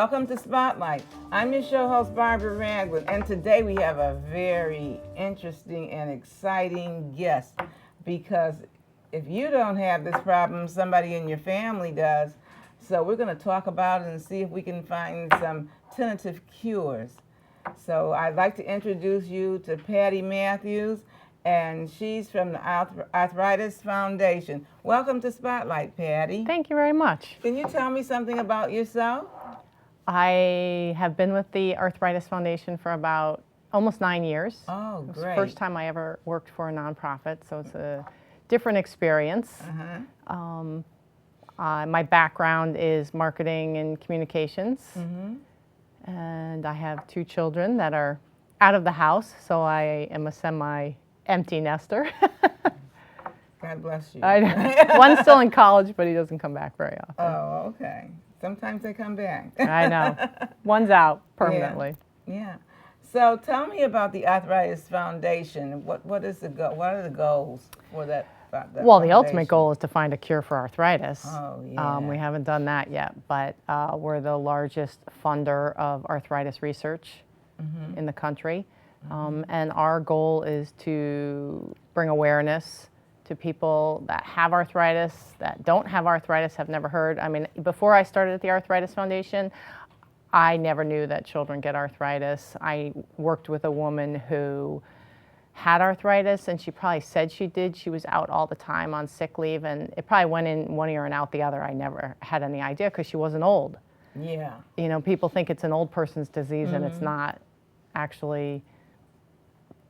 Welcome to Spotlight. I'm your show host, Barbara Ragland, and today we have a very interesting and exciting guest because if you don't have this problem, somebody in your family does. So we're going to talk about it and see if we can find some tentative cures. So I'd like to introduce you to Patty Matthews, and she's from the Arthritis Foundation. Welcome to Spotlight, Patty. Thank you very much. Can you tell me something about yourself? I have been with the Arthritis Foundation for about almost 9 years. Oh, It was great. the first time I ever worked for a nonprofit, so it's a different experience. My background is marketing and communications, and I have 2 children that are out of the house, so I am a semi-empty nester. God bless you. One's still in college, but he doesn't come back very often. Oh, okay. Sometimes they come back. I know. One's out permanently. Yeah. So tell me about the Arthritis Foundation. What is the what are the goals for that? Well, the ultimate goal is to find a cure for arthritis. Oh, yeah. We haven't done that yet, but we're the largest funder of arthritis research in the country. And our goal is to bring awareness to people that have arthritis, that don't have arthritis, have never heard. I mean, before I started at the Arthritis Foundation, I never knew that children get arthritis. I worked with a woman who had arthritis, and she probably said she did. She was out all the time on sick leave, and it probably went in one ear and out the other. I never had any idea because she wasn't old. Yeah. You know, people think it's an old person's disease, and it's not. Actually,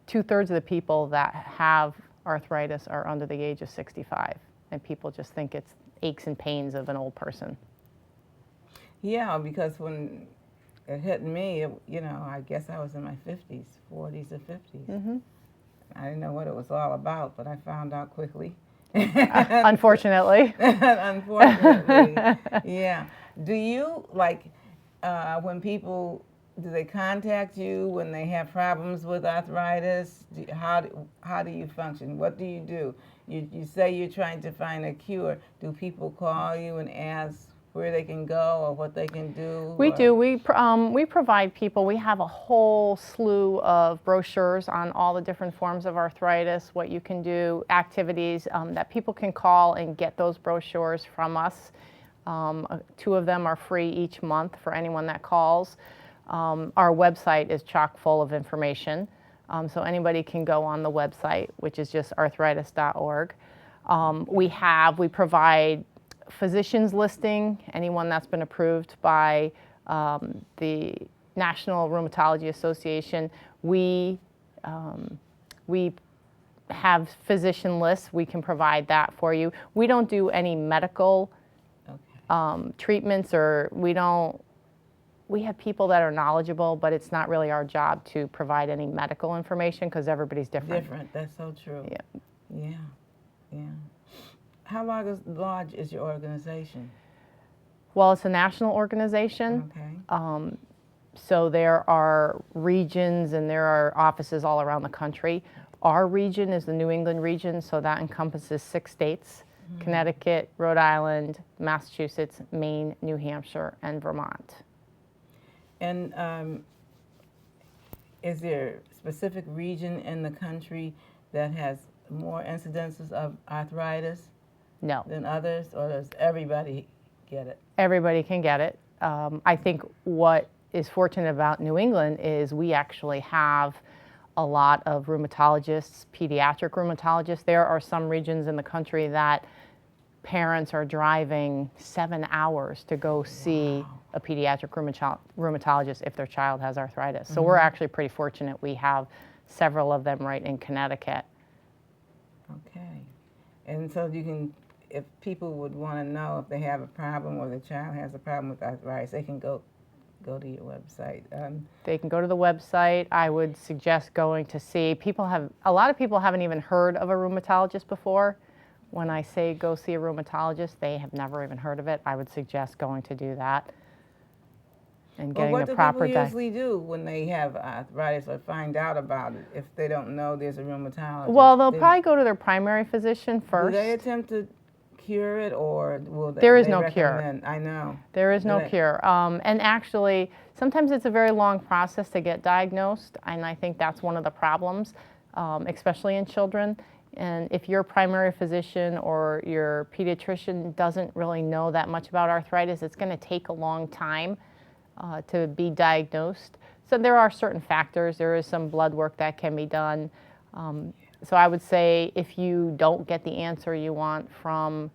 2/3 of the people that have arthritis are under the age of 65, and people just think it's aches and pains of an old person. Yeah, because when it hit me, I guess I was in my 50s, 40s or 50s. I didn't know what it was all about, but I found out quickly. Unfortunately. Unfortunately, yeah. Do you, when people, do they contact you when they have problems with arthritis? How do you function? What do you do? You say you're trying to find a cure. Do people call you and ask where they can go or what they can do? We do. We provide people. We have a whole slew of brochures on all the different forms of arthritis, what you can do, activities that people can call and get those brochures from us. 2 of them are free each month for anyone that calls. Our website is chock full of information, so anybody can go on the website, which is just arthritis.org. We provide physicians listing, anyone that's been approved by the National Rheumatology Association. We have physician lists. We can provide that for you. We don't do any medical treatments, or we have people that are knowledgeable, but it's not really our job to provide any medical information because everybody's different. Different, that's so true. Yeah. Yeah, yeah. How large is your organization? Well, it's a national organization. Okay. So there are regions and there are offices all around the country. Our region is the New England region, so that encompasses 6 states, Connecticut, Rhode Island, Massachusetts, Maine, New Hampshire, and Vermont. And is there a specific region in the country that has more incidences of arthritis than others, or does everybody get it? Everybody can get it. I think what is fortunate about New England is we actually have a lot of rheumatologists, pediatric rheumatologists. There are some regions in the country that parents are driving 7 hours to go see a pediatric rheumatologist if their child has arthritis. So we're actually pretty fortunate. We have several of them right in Connecticut. Okay. And so you can, if people would want to know if they have a problem or their child has a problem with arthritis, they can go to your website. They can go to the website. I would suggest going to see. A lot of people haven't even heard of a rheumatologist before. When I say go see a rheumatologist, they have never even heard of it. I would suggest going to do that and getting the proper. What do people usually do when they have arthritis or find out about it if they don't know there's a rheumatologist? Well, they'll probably go to their primary physician first. Do they attempt to cure it, or will they? There is they no cure. recommend? I know. There is no But- cure. And actually, sometimes it's a very long process to get diagnosed, and I think that's one of the problems, especially in children. And if your primary physician or your pediatrician doesn't really know that much about arthritis, it's going to take a long time to be diagnosed. So there are certain factors. There is some blood work that can be done. So I would say if you don't get the answer you want from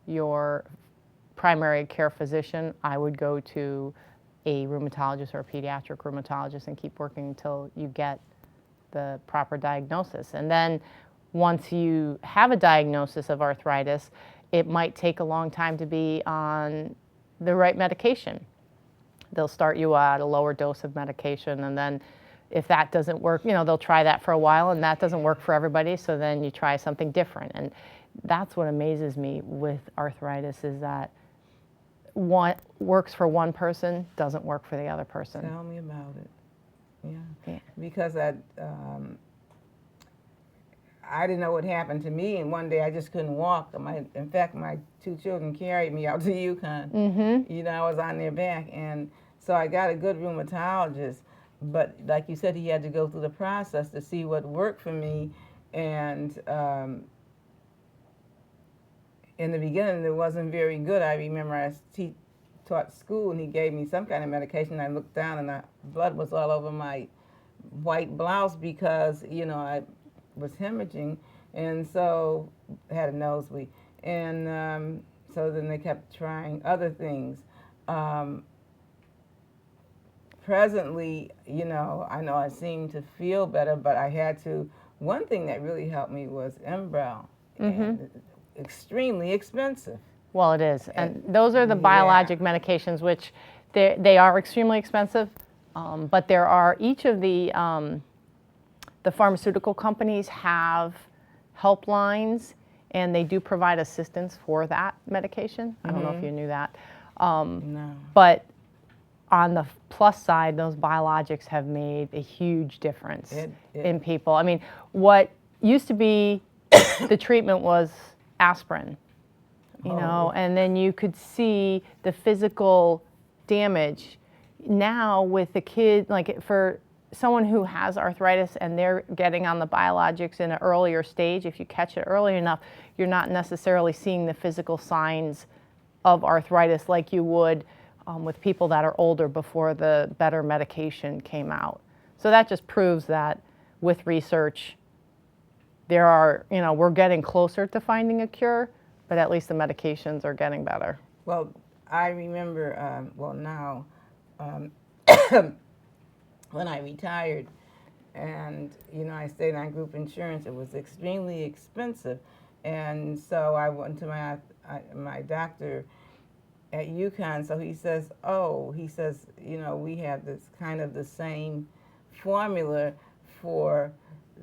your primary care physician, I would go to a rheumatologist or a pediatric rheumatologist and keep working until you get the proper diagnosis. And then once you have a diagnosis of arthritis, it might take a long time to be on the right medication. They'll start you at a lower dose of medication, and then if that doesn't work, they'll try that for a while, and that doesn't work for everybody, so then you try something different. And that's what amazes me with arthritis, is that what works for one person doesn't work for the other person. Tell me about it. Yeah. Because I didn't know what happened to me, and one day I just couldn't walk. In fact, my 2 children carried me out to Yukon. Mm-hmm. I was on their back, and so I got a good rheumatologist. But like you said, he had to go through the process to see what worked for me, and in the beginning, it wasn't very good. I remember I taught school, and he gave me some kind of medication. I looked down, and the blood was all over my white blouse because, I was hemorrhaging, and so I had a nosebleed. And so then they kept trying other things. Presently, I know I seem to feel better, but I had to. One thing that really helped me was Embral. And extremely expensive. Well, it is. And those are the biologic medications, which they are extremely expensive. But there are, each of the pharmaceutical companies have helplines, and they do provide assistance for that medication. I don't know if you knew that. No. But on the plus side, those biologics have made a huge difference in people. I mean, what used to be the treatment was aspirin, and then you could see the physical damage. Now with the kid, like for someone who has arthritis and they're getting on the biologics in an earlier stage, if you catch it early enough, you're not necessarily seeing the physical signs of arthritis like you would with people that are older before the better medication came out. So that just proves that with research, we're getting closer to finding a cure, but at least the medications are getting better. Well, I remember, now, when I retired, and, I stayed on group insurance, it was extremely expensive. And so I went to my doctor at Yukon, so he says, we have this kind of the same formula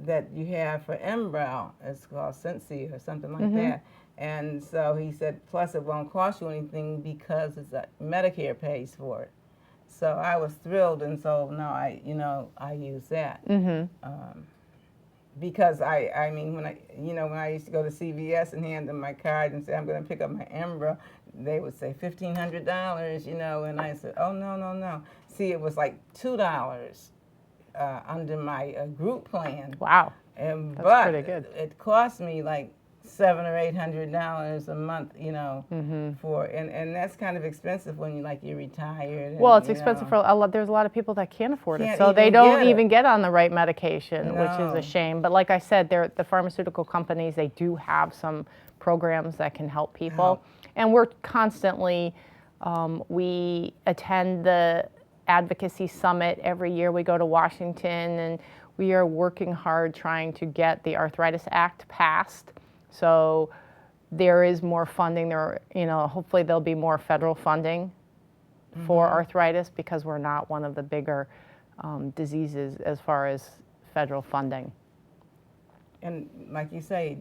that you have for Embral. It's called Sensi or something like that. And so he said, plus it won't cost you anything because Medicare pays for it. So I was thrilled, and so now I use that. Because I mean, when I used to go to CVS and hand them my card and say I'm going to pick up my Embra, they would say $1,500, and I said, oh no. See, it was like $2 under my group plan. Wow, that's pretty good. It cost me like $700 or $800 a month, for and that's kind of expensive when you're retired. Well, it's expensive for a lot. There's a lot of people that can't afford it, Can't so they even don't get it. even get on the right medication, which is No. a shame. But like I said, the pharmaceutical companies, they do have some programs that can help people, and we're constantly. We attend the Advocacy Summit every year. We go to Washington, and we are working hard trying to get the Arthritis Act passed. So there is more funding. Hopefully there'll be more federal funding for arthritis because we're not one of the bigger diseases as far as federal funding. And like you say,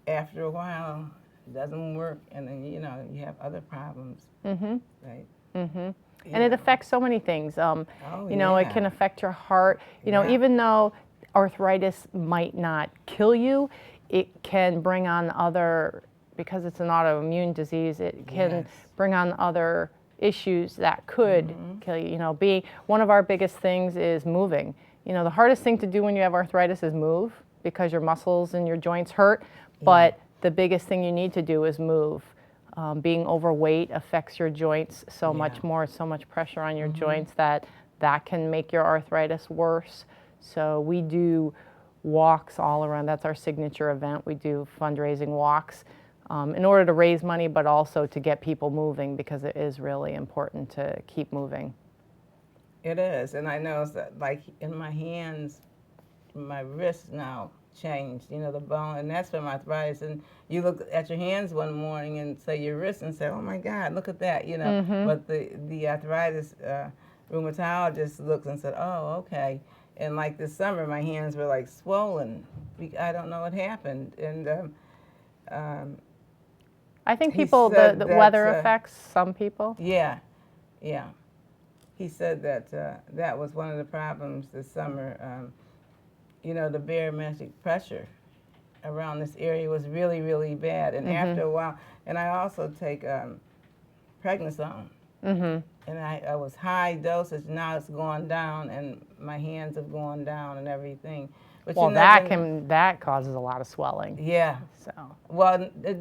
after a while, it doesn't work, and then you have other problems. Right. And it affects so many things. It can affect your heart. Even though arthritis might not kill you, it can bring on other because it's an autoimmune disease, it can Yes. bring on other issues that could kill you. You know, being one of our biggest things is moving. You know, the hardest thing to do when you have arthritis is move because your muscles and your joints hurt, but the biggest thing you need to do is move. Being overweight affects your joints so much more, so much pressure on your joints that can make your arthritis worse. So we do walks all around. That's our signature event. We do fundraising walks in order to raise money, but also to get people moving because it is really important to keep moving. It is, and I noticed that, like in my hands, my wrists now changed. You know, the bone, and that's from arthritis. And you look at your hands one morning and say your wrist, and say, "Oh my God, look at that!" You know. But the arthritis rheumatologist looked and said, "Oh, okay." And like this summer, my hands were like swollen. I don't know what happened, and I think He people, said the that, weather affects some people. yeah, yeah. He said that that was one of the problems this summer. You know, the barometric pressure around this area was really, really bad. And after a while, and I also take prednisone. And I was high dosage. Now it's gone down, and my hands have gone down and everything. But Well, you know, that causes a lot of swelling. yeah. So. Well, it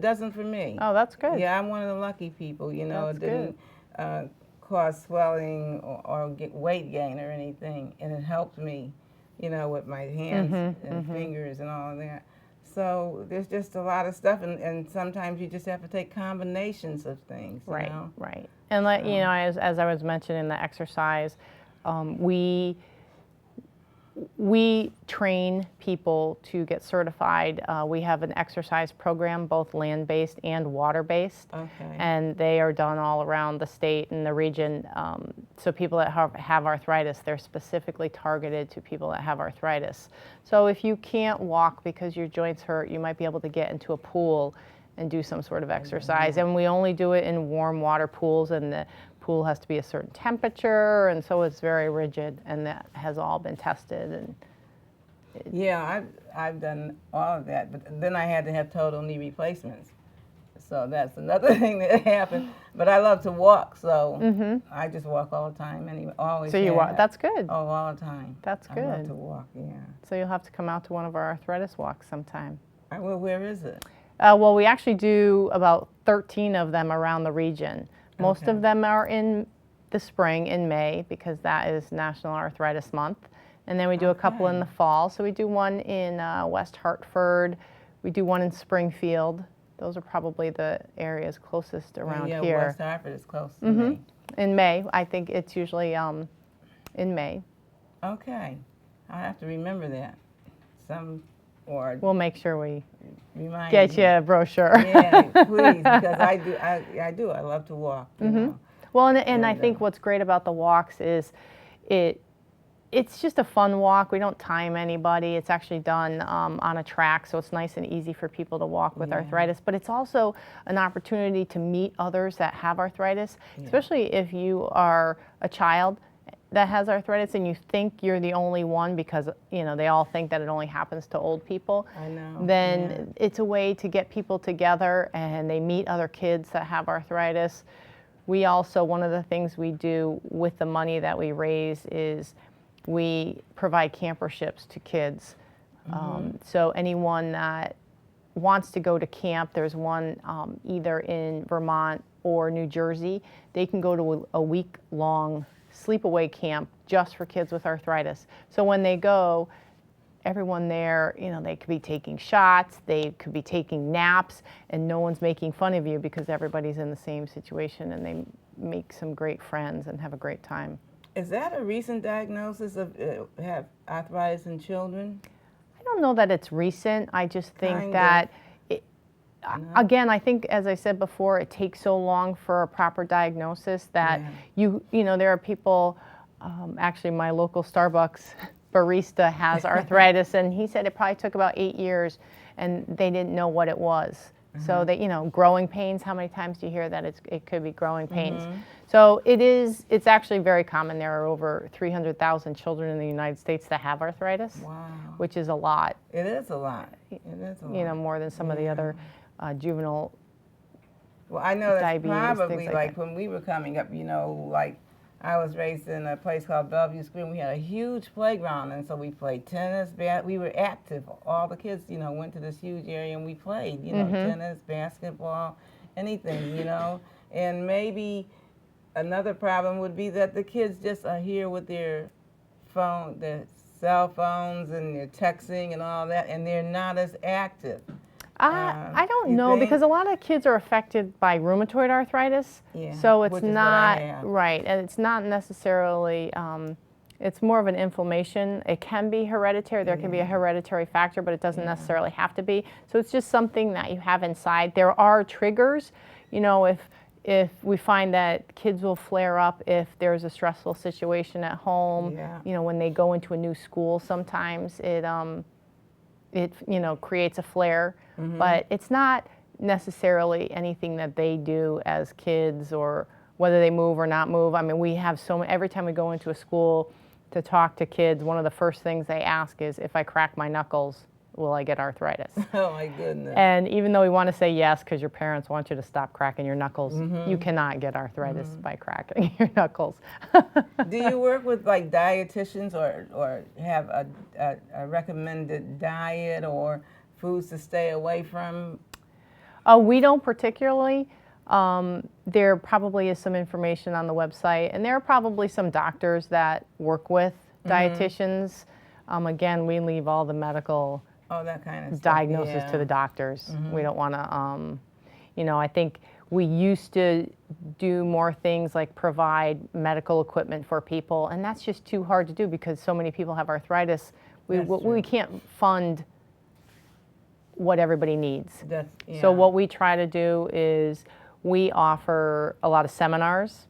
doesn't for me. Oh, that's good. Yeah, I'm one of the lucky people. You know, That's it didn't cause swelling or get weight gain or anything, and it helped me, you know, with my hands and fingers and all of that. So there's just a lot of stuff, and sometimes you just have to take combinations of things. You know? Right. And like you know, as I was mentioning the exercise, we train people to get certified. We have an exercise program, both land-based and water-based, Okay. and they are done all around the state and the region. So people that have arthritis, they're specifically targeted to people that have arthritis. So if you can't walk because your joints hurt, you might be able to get into a pool and do some sort of exercise. And we only do it in warm water pools, and the pool has to be a certain temperature, and so it's very rigid, and that has all been tested. And Yeah, I've done all of that, but then I had to have total knee replacements. So that's another thing that happened. But I love to walk, so I just walk all the time. Anyway, always. so you walk. have. That's good. Oh, all the time. That's I love good. to walk. Yeah. So you'll have to come out to one of our arthritis walks sometime. Well, where is it? Well, we actually do about 13 of them around the region. Most Okay. of them are in the spring, in May, because that is National Arthritis Month. And then we do a couple in Okay. the fall. So we do one in West Hartford. We do one in Springfield. Those are probably the areas closest around yeah, here. West Hartford is close to me. In May. I think it's usually in May. Okay. I have to remember that. We'll make sure we Remind get me. you a brochure. Yeah, please, because I do. I love to walk. You know. Well, and I think what's great about the walks is it's just a fun walk. We don't time anybody. It's actually done on a track, so it's nice and easy for people to walk with arthritis. But it's also an opportunity to meet others that have arthritis, especially if you are a child that has arthritis and you think you're the only one because, you know, they all think that it only happens to old people. I know. Then it's a way to get people together and they meet other kids that have arthritis. We also, one of the things we do with the money that we raise is we provide camperships to kids. So anyone that wants to go to camp, there's one either in Vermont or New Jersey, they can go to a week-long sleepaway camp just for kids with arthritis. So when they go, everyone there, you know, they could be taking shots, they could be taking naps, and no one's making fun of you because everybody's in the same situation, and they make some great friends and have a great time. Is that a recent diagnosis of have arthritis in children? I don't know that it's recent. I just think Kind of. that, again, I think, as I said before, it takes so long for a proper diagnosis that you know, there are people, actually my local Starbucks barista has arthritis, and he said it probably took about 8 years, and they didn't know what it was So that, growing pains, how many times do you hear that it could be growing pains? So it's actually very common. There are over 300,000 children in the United States that have arthritis, Wow. which is a lot. It is a lot. It is a lot. More than some of the other juvenile Well, I know that's diabetes, probably things like like that. when we were coming up, like I was raised in a place called Bellevue School. We had a huge playground, and so we played tennis. We were active. All the kids, went to this huge area, and we played, tennis, basketball, anything, And maybe another problem would be that the kids just are here with their cell phones, and they're texting and all that, and they're not as active. I don't you know, think? because a lot of kids are affected by rheumatoid arthritis. Yeah, So it's which is what I not, have. right, and it's not necessarily, it's more of an inflammation. It can be hereditary. There can be a hereditary factor, but it doesn't necessarily have to be. So it's just something that you have inside. There are triggers, if we find that kids will flare up if there's a stressful situation at home, Yeah. when they go into a new school, sometimes it creates a flare, but it's not necessarily anything that they do as kids or whether they move or not move. I mean, we have every time we go into a school to talk to kids, one of the first things they ask is, if I crack my knuckles, will I get arthritis? Oh my goodness. And even though we want to say yes, because your parents want you to stop cracking your knuckles, you cannot get arthritis by cracking your knuckles. Do you work with like dietitians or have a recommended diet or foods to stay away from? We don't particularly. There probably is some information on the website, and there are probably some doctors that work with dietitians. Again, we leave all the medical That kind of stuff. diagnosis to the doctors. We don't want to, I think we used to do more things like provide medical equipment for people, and that's just too hard to do because so many people have arthritis. We can't fund what everybody needs. So what we try to do is we offer a lot of seminars.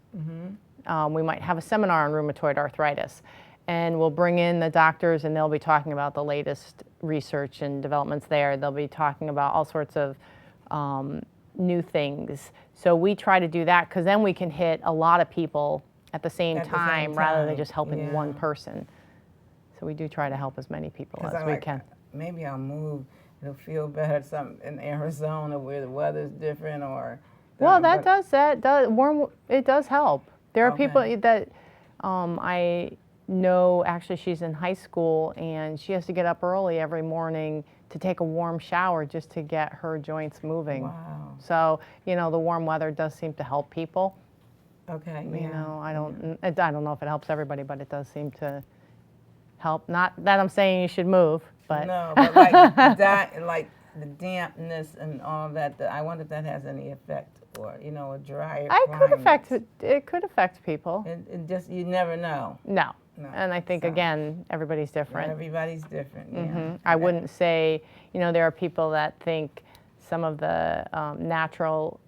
We might have a seminar on rheumatoid arthritis, and we'll bring in the doctors, and they'll be talking about the latest research and developments there. They'll be talking about all sorts of new things. So we try to do that because then we can hit a lot of people at the same time rather than just helping one person. So we do try to help as many people as we can. Maybe I'll move. It'll feel better in Arizona where the weather's different, or. Well, it does help. There are people that I know, actually she's in high school and she has to get up early every morning to take a warm shower just to get her joints moving. Wow. So, the warm weather does seem to help people. Okay. I don't know if it helps everybody, but it does seem to help. Not that I'm saying you should move, but. No, but like the dampness and all that, I wonder if that has any effect, or a drier climate. It could affect people. It just, you never know. No. And I think, again, everybody's different. Everybody's different, yeah. I wouldn't say, there are people that think some of the natural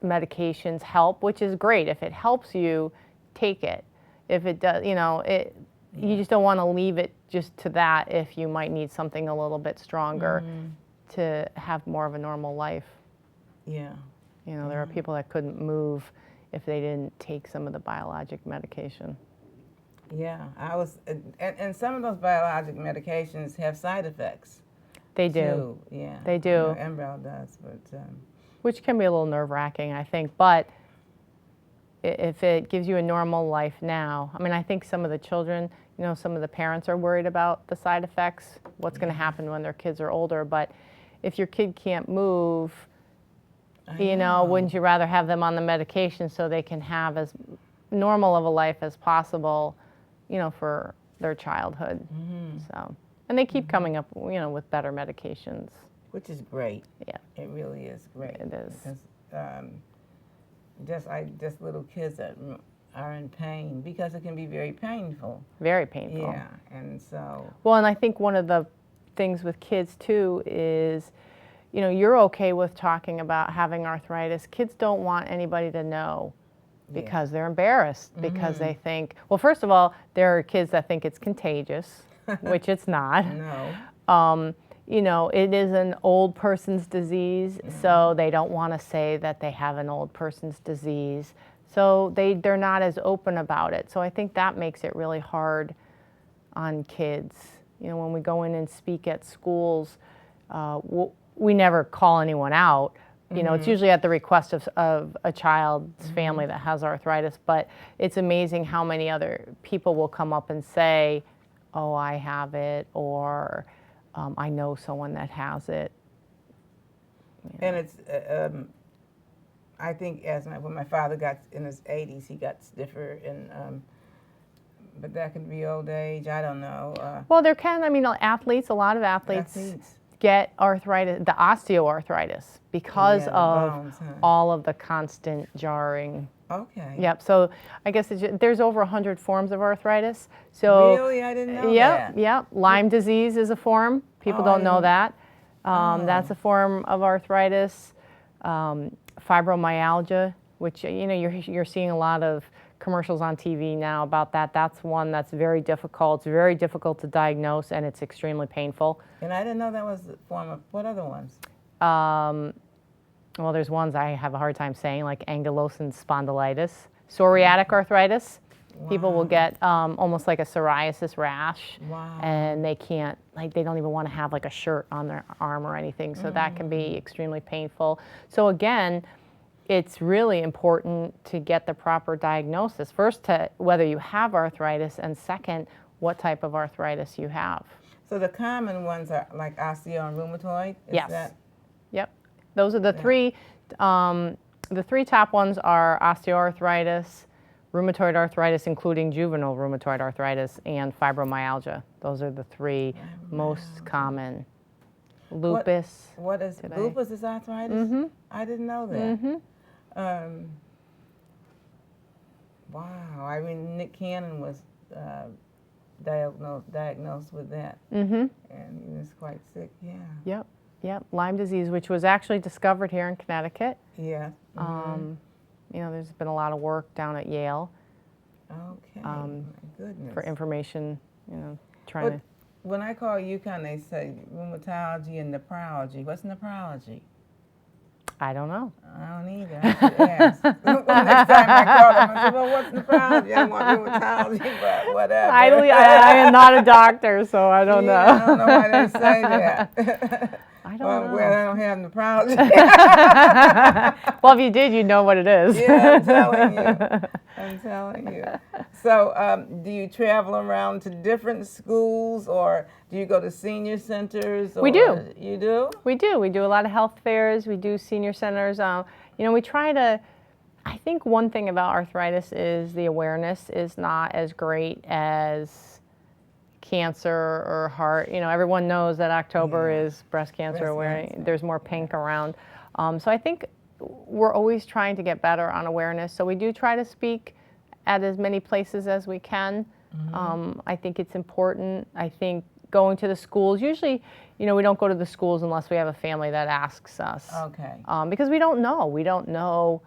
medications help, which is great. If it helps you, take it. If it does, you just don't want to leave it just to that if you might need something a little bit stronger to have more of a normal life. Yeah. There are people that couldn't move if they didn't take some of the biologic medication. Yeah, and some of those biologic medications have side effects. They do. Too. Yeah. They do. Enbrel does, but. Which can be a little nerve-wracking, I think, but if it gives you a normal life now, I think some of the children, some of the parents are worried about the side effects, what's going to happen when their kids are older, but if your kid can't move, wouldn't you rather have them on the medication so they can have as normal of a life as possible, for their childhood. So, and they keep coming up, with better medications. Which is great. Yeah. It really is great. It is. Because just little kids that are in pain, because it can be very painful. Very painful. Yeah, and so. Well, and I think one of the things with kids too is, you're okay with talking about having arthritis. Kids don't want anybody to know because they're embarrassed, because they think, well, first of all, there are kids that think it's contagious, which it's not. No. you know, it is an old person's disease, so they don't want to say that they have an old person's disease. So they're not as open about it. So I think that makes it really hard on kids. You know, when we go in and speak at schools, we never call anyone out. You know, it's usually at the request of a child's family that has arthritis, but it's amazing how many other people will come up and say, oh, I have it, or I know someone that has it. You know. And it's, I think when my father got in his 80s, he got stiffer, and but that could be old age. I don't know. Well, there can. I mean, athletes. A lot of athletes get arthritis, the osteoarthritis, because of bones, huh? all of the constant jarring. Okay. Yep. So I guess there's over 100 forms of arthritis. So really, I didn't know that. Yep. Lyme disease is a form. People don't know that. That's a form of arthritis. Fibromyalgia, which you know you're seeing a lot of commercials on TV now about that. That's one that's very difficult. It's very difficult to diagnose, and it's extremely painful. And I didn't know that was the form of, what other ones? Well, there's ones I have a hard time saying, like ankylosing spondylitis, psoriatic arthritis. Wow. People will get almost like a psoriasis rash, Wow. and they can't, like, they don't even want to have like a shirt on their arm or anything. So that can be extremely painful. So again, it's really important to get the proper diagnosis. First, to whether you have arthritis, and second, what type of arthritis you have. So the common ones are like osteo and rheumatoid? Yes. Yep. Those are the three. The three top ones are osteoarthritis, rheumatoid arthritis, including juvenile rheumatoid arthritis, and fibromyalgia. Those are the three most common. Lupus. What is today. Lupus is arthritis? Mm-hmm. I didn't know that. Mm-hmm. Wow. I mean, Nick Cannon was diagnosed with that. Mm-hmm. And he was quite sick, yeah. Yep. Lyme disease, which was actually discovered here in Connecticut. Yeah. Mm-hmm. You know, there's been a lot of work down at Yale. Okay. My goodness. For information, you know, trying to. When I call UConn, they say rheumatology and nephrology. What's nephrology? I don't know. I don't either. I should ask. Next time I call them, I say, well, what's nephrology? I want rheumatology, but whatever. I am not a doctor, so I don't know. I don't know why they say that. I don't well, know. Well, I don't have nephrology. Well, if you did, you'd know what it is. Yeah, I'm telling you. So, do you travel around to different schools, or do you go to senior centers? Or We do. You do? We do. We do a lot of health fairs. We do senior centers. You know, we try to. I think one thing about arthritis is the awareness is not as great as cancer or heart. You know, everyone knows that October is breast cancer awareness. There's more pink around. So I think we're always trying to get better on awareness. So we do try to speak at as many places as we can. I think it's important. I think going to the schools, usually, you know, we don't go to the schools unless we have a family that asks us. Okay. Because we don't know. We don't know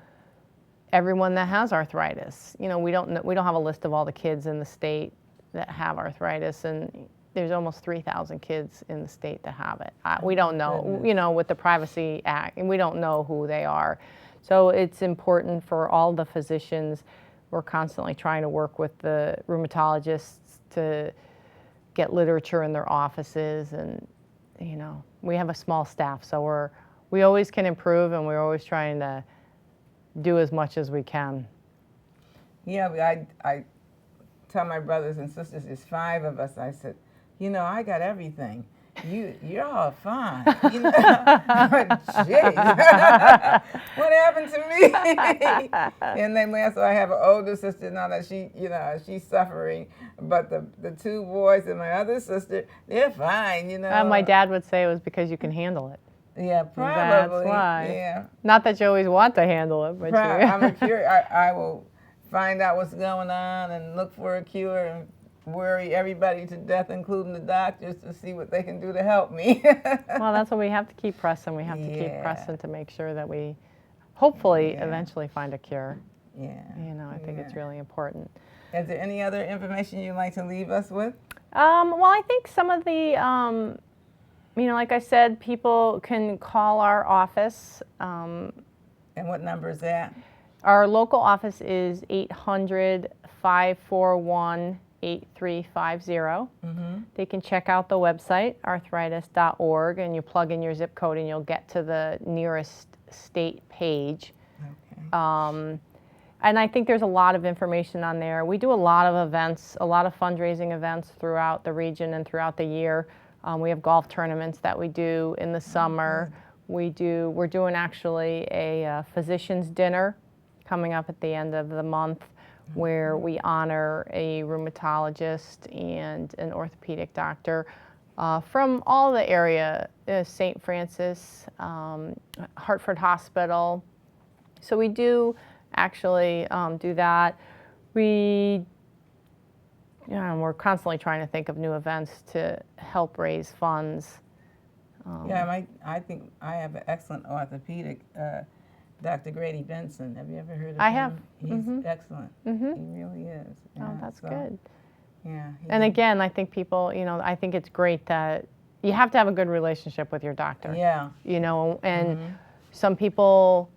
everyone that has arthritis. You know, we don't have a list of all the kids in the state that have arthritis, and there's almost 3,000 kids in the state that have it. We don't know, you know, with the Privacy Act, and we don't know who they are. So it's important for all the physicians. We're constantly trying to work with the rheumatologists to get literature in their offices, and, you know, we have a small staff, so we always can improve, and we're always trying to do as much as we can. Yeah, I tell my brothers and sisters, there's 5 of us, I said, you know, I got everything. You're all fine. You know? Jeez. What happened to me? And then last, I have an older sister now that she's suffering. But the 2 boys and my other sister, they're fine, you know. My dad would say it was because you can handle it. Yeah, probably. That's why. Yeah. Not that you always want to handle it, but I'm a curious. I will find out what's going on and look for a cure and worry everybody to death, including the doctors, to see what they can do to help me. Well, that's what we have to keep pressing. We have to keep pressing to make sure that we hopefully eventually find a cure. Yeah. You know, I think it's really important. Is there any other information you'd like to leave us with? Well, I think some of the Like I said, people can call our office. And what number is that? Our local office is 800-541-8350. They can check out the website, arthritis.org, and you plug in your zip code and you'll get to the nearest state page. Okay. And I think there's a lot of information on there. We do a lot of events, a lot of fundraising events throughout the region and throughout the year. We have golf tournaments that we do in the summer. We're doing actually a physician's dinner coming up at the end of the month where we honor a rheumatologist and an orthopedic doctor from all the area, St. Francis, Hartford Hospital. So we do actually do that. We're constantly trying to think of new events to help raise funds. I think I have an excellent orthopedic, Dr. Grady Benson. Have you ever heard of him? I have. He's excellent. He really is. Oh, that's good. Yeah. And again, I think people, I think it's great that you have to have a good relationship with your doctor. Yeah. And some people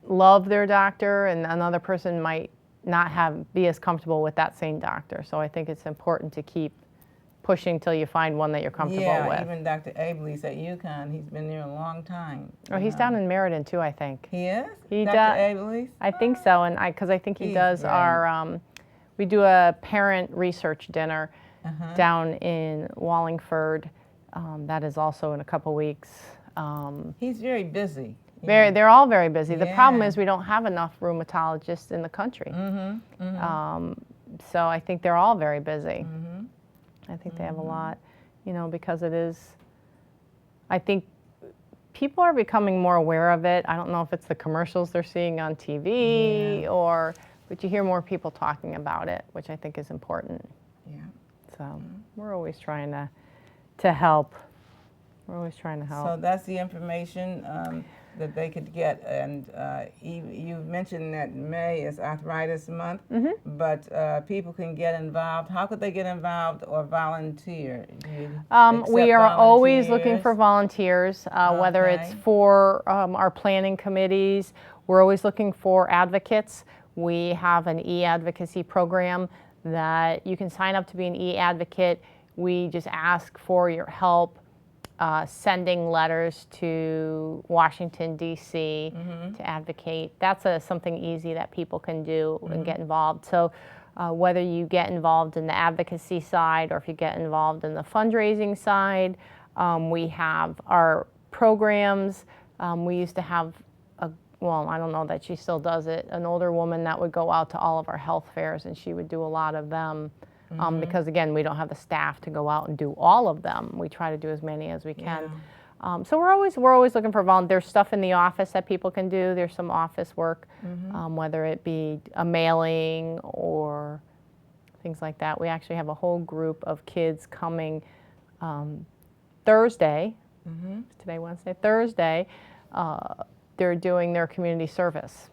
love their doctor and another person might not be as comfortable with that same doctor. So I think it's important to keep pushing till you find one that you're comfortable with. Yeah, even Dr. Abley's at UConn, he's been there a long time. Oh, he's down in Meriden too, I think. He is? He Dr. does. Abley's? I think so, and because I think he He's does great. we do a parent research dinner down in Wallingford. That is also in a couple weeks. He's very busy. They're all very busy. The problem Yeah. is we don't have enough rheumatologists in the country. So I think they're all very busy. I think they have a lot, because it is, I think people are becoming more aware of it. I don't know if it's the commercials they're seeing on TV but you hear more people talking about it, which I think is important. Yeah. So we're always trying to help. We're always trying to help. So that's the information that they could get. And you mentioned that May is Arthritis Month, but people can get involved. How could they get involved or volunteer? Do you We are accept always looking volunteers? for volunteers, whether it's Okay. for our planning committees. We're always looking for advocates. We have an e-advocacy program that you can sign up to be an e-advocate. We just ask for your help sending letters to Washington, D.C. to advocate. That's something easy that people can do and get involved. So whether you get involved in the advocacy side or if you get involved in the fundraising side, we have our programs. We used to have I don't know that she still does it, an older woman that would go out to all of our health fairs and she would do a lot of them. Because again, we don't have the staff to go out and do all of them. We try to do as many as we can. So we're always looking for volunteers. There's stuff in the office that people can do. There's some office work, whether it be a mailing or things like that. We actually have a whole group of kids coming Thursday. Today Wednesday. Thursday, they're doing their community service.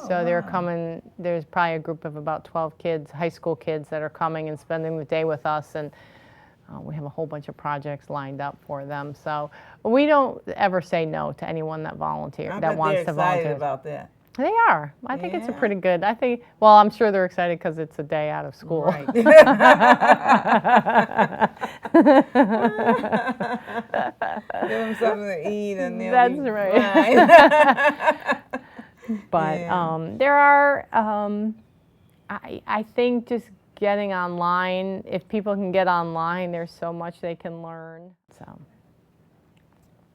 So they're coming, there's probably a group of about 12 kids, high school kids that are coming and spending the day with us, and we have a whole bunch of projects lined up for them. So we don't ever say no to anyone that wants to volunteer. They're excited about that. They are. I think it's a Yeah. pretty good, I'm sure they're excited because it's a day out of school. Right. Give them something to eat and they'll That's be right. fine. But Yeah. there are, I think just getting online, if people can get online, there's so much they can learn. So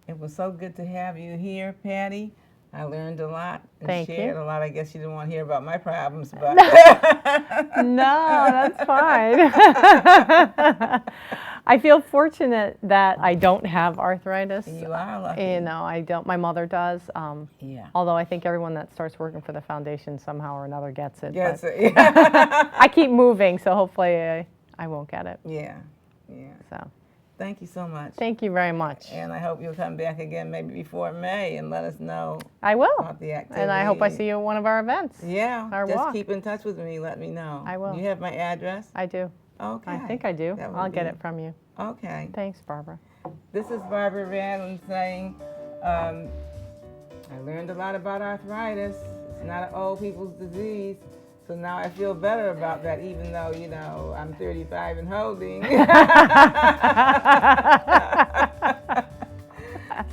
It was so good to have you here, Patty. I learned a lot and Thank you. shared a lot. I guess you didn't want to hear about my problems, but no, that's fine. I feel fortunate that I don't have arthritis. you are lucky. I don't. My mother does. Yeah. Although I think everyone that starts working for the foundation somehow or another gets it. Yes. but I keep moving, so hopefully I won't get it. Yeah. Yeah. So Thank you so much. thank you very much. And I hope you'll come back again maybe before May and let us know I will. about the activity. And I hope I see you at one of our events. Yeah. our Just walk. keep in touch with me. Let me know. I will. You have my address? I do. Okay. I think I do. That would I'll get be- it from you. Okay. Thanks, Barbara. This is Barbara Randland saying, I learned a lot about arthritis. It's not an old people's disease. So now I feel better about that, even though, you know, I'm 35 and holding.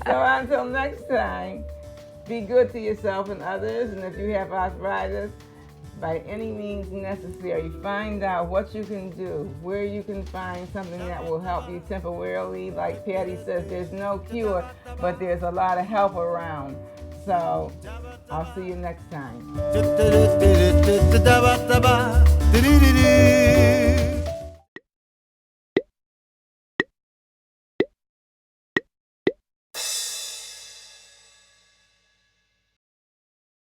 So until next time, be good to yourself and others. And if you have arthritis, by any means necessary, find out what you can do, where you can find something that will help you temporarily. Like Patty says, there's no cure, but there's a lot of help around. So I'll see you next time.